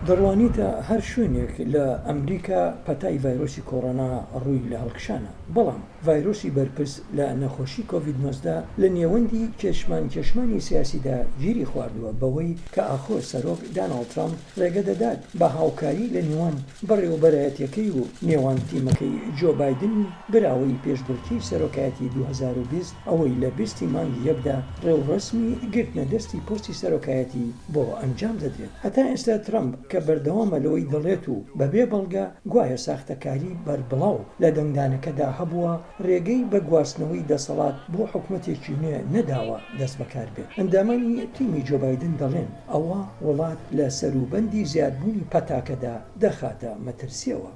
دەڕوانیتە هەر شوێنێک لە ئەمریکا پەتای ڤایرۆسی کۆڕۆنا ڕووی لە هەڵکشانە، بەڵام ڤایرۆسی بەرپرس لە نەخۆشی کۆڤید-19 لە نێوەندی کێشمانی سیاسیدا گیری خواردووە بەوەی کە ئاخۆ سەرۆک داناڵد ترامپ ڕێگە دەدات بە هاوکاری لە نێوان بەڕێوەبەرایەتیەکەی و نێوان تیمەکەی جۆ بایدن براوەی پێشبڕکێی سەرۆکایەتی 2020 ئەوەی لە 20 مانگی یەکدا ڕێوڕسمی گرتنە دەستی پۆستی سەرۆکایەتی بۆ ئەنجام دەدرێت. هەتا ئێستا ترامپ کە بەردەوامە لەوەی دەڵێت و بەبێ بەڵگە گوایە ساختەکاری بەربڵاو لە دەنگدانەکەدا هەبووە ڕێگەی بە گواستنەوەی دەسەڵات بۆ حکوومەتێکی نوێ نەداوە دەست بەکار بێت. ئەندامانی تیمی جۆ بایدن دەڵێن ئەوە وڵات لە سەروبەندی زیادبوونی پەتاکەدا دەخاتە مەترسیەوە.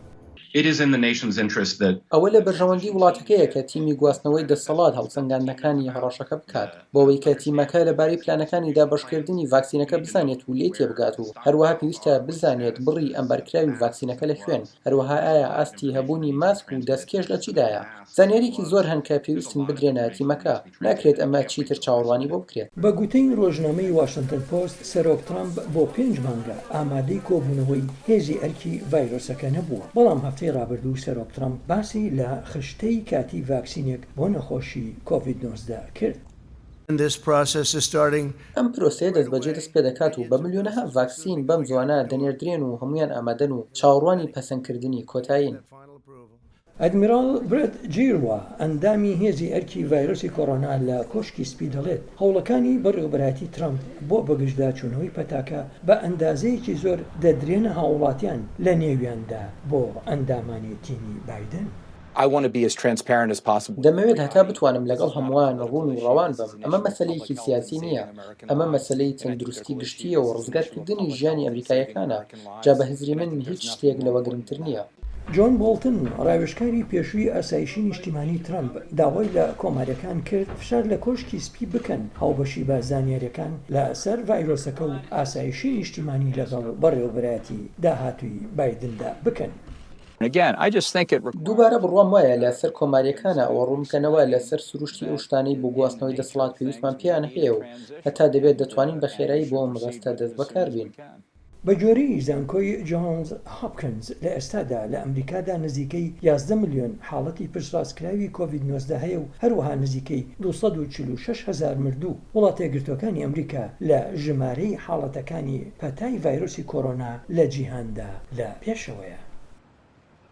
ئەوە لە بەرژەوەندی وڵاتەکەیە کە تیمی گواستنەوەی دەسەڵات هەڵسەنگاندنەکانی هەڕەشەکە بکات بۆەوەی کە تیمەکە لەبارەی پلانەکانی دابەشکردنی ڤاکسینەکە بزانێت و لێ تێبگات و هەروەها پێویستە بزانێت بڕی ئەمبەرکراوی ڤاکسینەکە لە خوێن، هەروەها ئایا ئاستی هەبوونی ماسک و دەستکێش لە چیدایە. زانیاریکی زۆر هەن کە پێویستن بدرێنە تیمەکە، ناکرێت ئەمە چیتر چاوەڕوانی بۆ بکرێت. بە گوتەی ڕۆژنامەی واشنگتن پۆست سەرۆک ترامپ بۆ 5 مانگە ئامادەی کۆبوونەوەی هێزی ئەرکی ڤایرۆسەکە نەبووە، بەڵام هەفتەی ڕابردوو سەرۆک ترامپ باسی لە خشتەی کاتی ڤاکسینێک بۆ نەخۆشی کۆڤید-19 کرد. ئەم پرۆسەیە دەستبەجێ دەست پێ دەکات و بە ملیۆنەها ڤاکسین بەم زوانە دەنێردرێن و هەمویان ئامادەن و چاوەڕوانی پەسەندکردنی کۆتایین. ئەدمیراڵ برێت جیروا ئەندامی هێزی ئەرکی ڤایرۆسی کۆڕۆنا لە کۆشکی سپی دەڵێت هەوڵەکانی بەڕێوەبەرایەتی ترامپ بۆ بەگژداچوونەوەی پەتاکە بە ئەندازەیەکی زۆر دەدرێنە هاوڵاتیان لە نێویاندا بۆ ئەندامانی تیمی بایدن. دەمەوێت هەتا بتوانم لەگەڵ هەمووان ڕوون و ڕەوان بم. ئەمە مەسەلەیەکی سیاسی نییە، ئەمە مەسەلەی تەندروستی گشتیە و ڕزگارکردنی ژیانی ئەمریکایەکانە. جا بە هزری من هیچ شتێک لەوە گرنگتر نییە. جۆن بۆڵتن ڕاوێژکاری پێشووی ئاسایشی نیشتیمانی ترامپ داوای لە کۆماریەکان کرد فشار لە کۆشکی سپی بکەن هاوبەشی بە زانیاریەکان لە سەر ڤایرۆسەکە و ئاسایشی نیشتیمانی لەگەڵ بەڕێوەبەرایەتی داهاتووی بایدندا بکەن. دووبارە بڕوام وایە لە سەر کۆماریەکانە ئەوە ڕوونکەنەوە لە سەر سروشتی ئەو شتانەی بۆ گواستنەوەی دەسەڵات پێویستمان پێیان هەیە و هەتا دەبێت دەتوانین بە خێرایی بۆ ئەم ڕستە دەست بەکار بین. بە جۆرەی زانکۆی جۆنز هاپکینز لە ئێستادا لە ئەمریکادا نزیکەی 11 ملیۆن حاڵەتی پشتڕاستکراوی کۆڤید-19 هەیە و هەروەها نزیکەی 246,000 مردوو. وڵاتە یەکگرتووەکانی ئەمریکا لە ژمارەی حاڵەتەکانی پەتای ڤایرۆسی کۆڕۆنا لە جیهاندا لە پێشەوەیە.